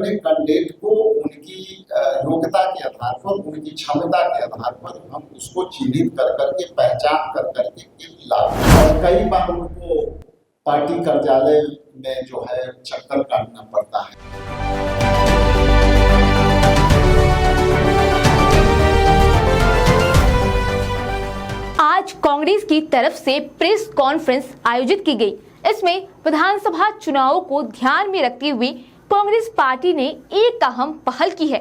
अपने कैंडिडेट को उनकी योग्यता के आधार पर, उनकी क्षमता के आधार पर हम उसको चिन्हित कर करके, पहचान कर करके लाभ। और कई बार उनको पार्टी कार्यालय में जो है चक्कर काटना पड़ता है। आज कांग्रेस की तरफ से प्रेस कॉन्फ्रेंस आयोजित की गई। इसमें विधानसभा चुनावों को ध्यान में रखते हुए कांग्रेस पार्टी ने एक अहम पहल की है।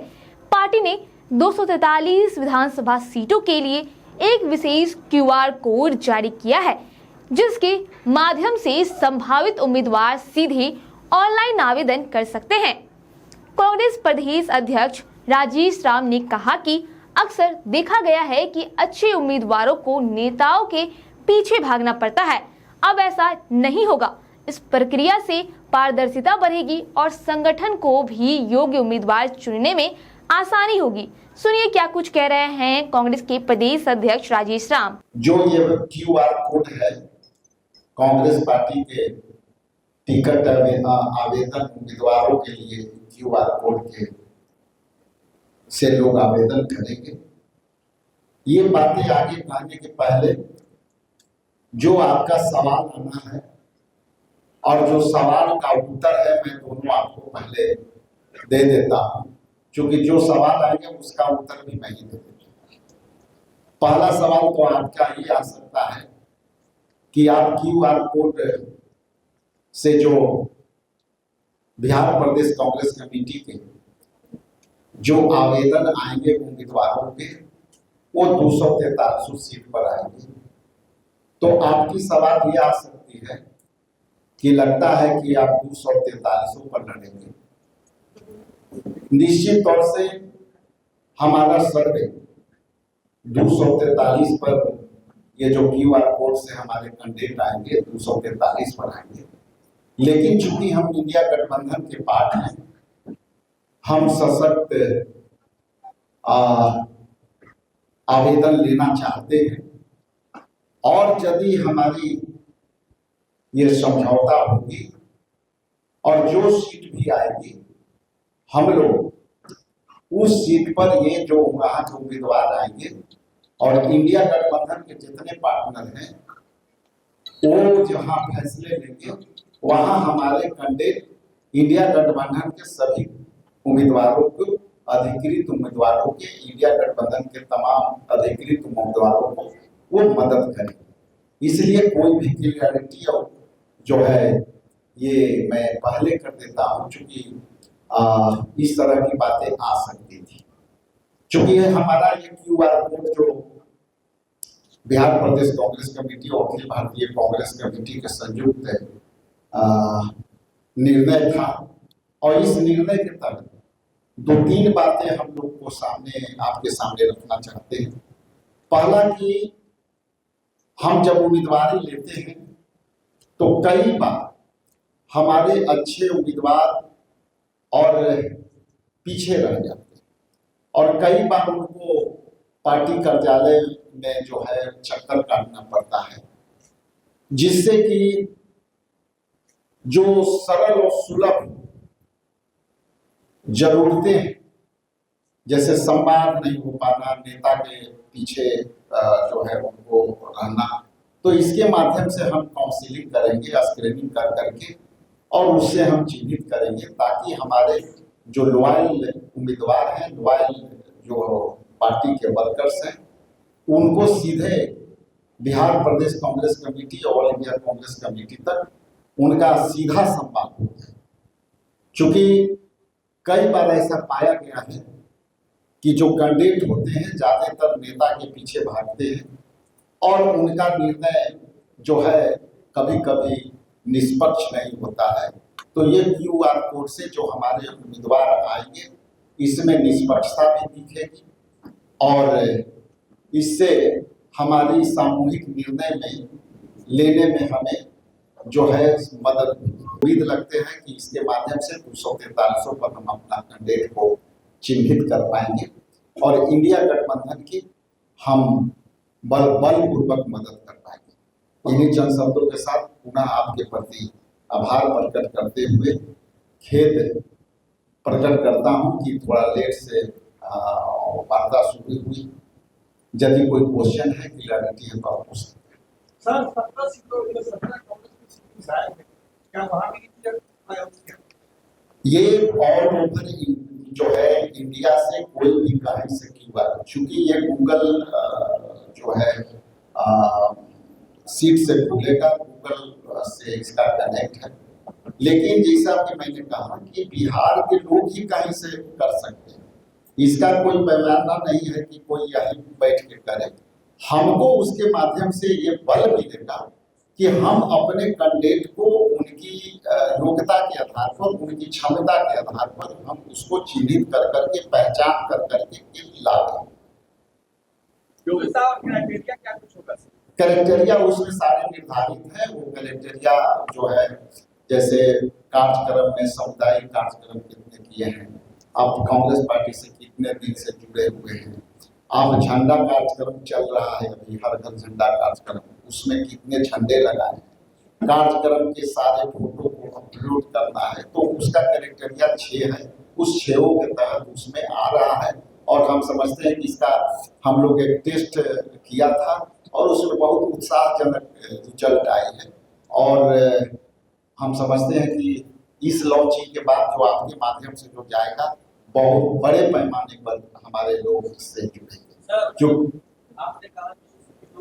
पार्टी ने 243 विधानसभा सीटों के लिए एक विशेष क्यूआर कोड जारी किया है, जिसके माध्यम से संभावित उम्मीदवार सीधे ऑनलाइन आवेदन कर सकते हैं। कांग्रेस प्रदेश अध्यक्ष राजेश राम ने कहा कि अक्सर देखा गया है कि अच्छे उम्मीदवारों को नेताओं के पीछे भागना पड़ता है। अब ऐसा नहीं होगा। इस प्रक्रिया से पारदर्शिता बढ़ेगी और संगठन को भी योग्य उम्मीदवार चुनने में आसानी होगी। सुनिए क्या कुछ कह रहे हैं कांग्रेस के प्रदेश अध्यक्ष राजेश राम। जो ये क्यूआर कोड है, कांग्रेस पार्टी के टिकट आवेदन उम्मीदवारों के लिए क्यूआर कोड के से लोग आवेदन करेंगे। ये बातें आगे कहने के पहले जो आपका सवाल आना है और जो सवाल का उत्तर है, मैं दोनों आपको पहले दे देता हूं, क्योंकि जो सवाल आएंगे उसका उत्तर भी मैं ही दे दूंगा। पहला सवाल तो आपका ये आ सकता है कि आप क्यूआर कोड से जो बिहार प्रदेश कांग्रेस कमेटी के जो आवेदन आएंगे उम्मीदवारों के, वो 243 सीट पर आएंगे। तो आपकी सवाल ये आ सकती है कि लगता है कि आप 243 पर लड़ेंगे। निश्चित तौर से हमारा सर्वे 243 पर, ये जो क्यूआर कोड से हमारे कैंडिडेट आएंगे 243 पर आएंगे। लेकिन चूंकि हम इंडिया गठबंधन के पार्ट हैं, हम सशक्त आवेदन लेना चाहते हैं, और यदि हमारी ये समझौता होगी और जो सीट भी आएगी, हम लोग उस सीट पर ये जो वहां के उम्मीदवार आएंगे और इंडिया गठबंधन के जितने पार्टनर हैं वो जहां फैसले लेंगे, वहां हमारे कैंडिडेट इंडिया गठबंधन के सभी उम्मीदवारों को, अधिकृत उम्मीदवारों के, इंडिया गठबंधन के तमाम अधिकृत उम्मीदवारों को वो मदद करेंगे। इसलिए कोई भी क्लियरिटी जो है ये मैं पहले कर देता हूं, चूंकि इस तरह की बातें आ सकती थी। चूंकि हमारा ये क्यूआर कोड जो बिहार प्रदेश कांग्रेस कमेटी और अखिल भारतीय कांग्रेस कमेटी के संयुक्त निर्णय था, और इस निर्णय के तहत 2-3 बातें हम लोग को आपके सामने रखना चाहते हैं। पहला कि हम जब उम्मीदवारी लेते हैं तो कई बार हमारे अच्छे उम्मीदवार और पीछे रह जाते हैं, और कई बार उनको पार्टी कार्यालय में जो है चक्कर काटना पड़ता है, जिससे कि जो सरल और सुलभ जरूरतें, जैसे संवाद नहीं हो पाना, नेता के पीछे जो है उनको रहना, तो इसके माध्यम से हम काउंसलिंग करेंगे, स्क्रीनिंग कर करके, और उससे हम चिन्हित करेंगे, ताकि हमारे जो लॉयल उम्मीदवार हैं, लॉयल जो पार्टी के वर्कर्स हैं, उनको सीधे Bihar Pradesh Congress committee, all India Congress committee तक उनका सीधा संवाद होता है। क्योंकि कई बार ऐसा पाया गया है कि जो कैंडिडेट होते हैं ज्यादातर नेता के पीछे भागते हैं, और उनका निर्णय जो है कभी कभी निष्पक्ष नहीं होता है। तो ये क्यूआर कोड से जो हमारे उम्मीदवार आएंगे, इसमें निष्पक्षता भी दिखेगी, और इससे हमारी सामूहिक निर्णय में लेने में हमें जो है मदद। उम्मीद लगते हैं कि इसके माध्यम से 243 पर हम अपना कैंडिडेट को चिन्हित कर पाएंगे, और इंडिया गठबंधन की हम बलपूर्वक मदद कर पाएंगे। इन्हीं चंद शब्दों के साथ पुनः आपके प्रति आभार प्रकट करते हुए खेद प्रकट करता हूं कि थोड़ा लेट से वार्ता शुरू हुई। यदि कोई क्वेश्चन है, क्लियरिटी है तो आप पूछ सकते हैं। सर 17 सीटों में 17 कांग्रेस की सीटें जाए हैं, क्या वहां भी ये ऑल ओवर जो है इंडिया से कोई भी कहीं से की बात, चूंकि ये गूगल जो है सीट से खुलेगा, गूगल से इसका कनेक्ट है। लेकिन जैसा कि मैंने कहा कि बिहार के लोग ही कहीं से कर सकते हैं, इसका कोई पैमाना नहीं है कि कोई यहीं बैठ के करे। हमको उसके माध्यम से ये बल मिलेगा कि हम अपने कैंडिडेट को उनकी योग्यता के आधार पर, उनकी क्षमता के आधार पर हम उसको चिन्हित कर करके, पहचान कर करके लाएं। योग्यता और क्राइटेरिया क्या कुछ होगा? क्राइटेरिया उसमें सारे निर्धारित हैं। वो क्राइटेरिया जो है, जैसे कार्यक्रम में सामुदायिक कार्यक्रम कितने किए हैं, आप कांग्रेस पार्टी से कितने दिन से जुड़े हुए हैं, आप झंडा कार्यक्रम चल रहा है अभी, हर घर झंडा कार्यक्रम, उसमें कितने झंडे लगाए, कार्यक्रम के सारे फोटो को अपलोड करना है, तो उसका क्राइटेरिया 6 है। उस 6 के तहत उसमें आ रहा है और हम समझते हैं कि इसका हम लोग एक टेस्ट किया था और उसमें बहुत उत्साहजनक रिजल्ट आई है। और हम समझते हैं कि इस लॉन्चिंग के बाद जो आपके माध्यम से जो जाएगा, बहुत बड़े पैमाने पर हमारे लोग इससे जुड़ेंगे। जो आपने कहा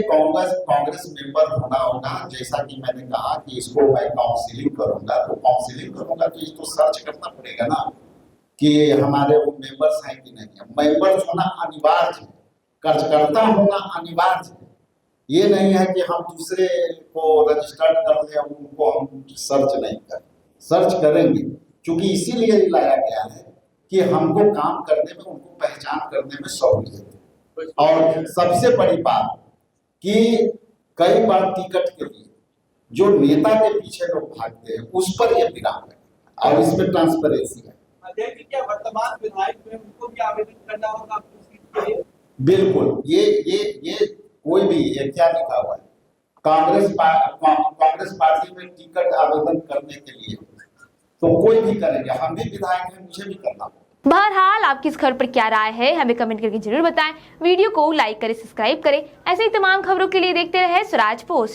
कांग्रेस मेंबर होना होगा, जैसा कि मैंने कहा कि इसको मैं काउंसिलिंग करूंगा, तो इसको सर्च करना पड़ेगा ना कि हमारे वो मेंबर्स हैं कि नहीं है। मेंबर्स होना अनिवार्य है, कार्यकर्ता होना अनिवार्य है। ये नहीं है कि हम दूसरे को रजिस्टर्ड कर दें, उनको हम सर्च नहीं करें, सर्च करेंगे, क्योंकि इसीलिए लाया गया है कि हमको काम करने में, उनको पहचान करने में सहूलियत है। और सबसे बड़ी बात कि कई बार टिकट के लिए जो नेता के पीछे लोग भागते हैं, उस पर यह विराम है और इसमें ट्रांसपेरेंसी है। क्या वर्तमान विधायक में उनको क्या आवेदन करना होगा अपनी सीट के लिए? बिल्कुल, ये कोई भी, ये क्या लिखा हुआ है, कांग्रेस पार्टी में टिकट आवेदन करने के लिए तो कोई भी करेंगे, हम भी विधायक हैं, मुझे भी करना होगा। बहरहाल आपकी इस खबर पर क्या राय है, हमें कमेंट करके जरूर बताएं। वीडियो को लाइक करें, सब्सक्राइब करें। ऐसे ही तमाम खबरों के लिए देखते रहे स्वराज पोस्ट।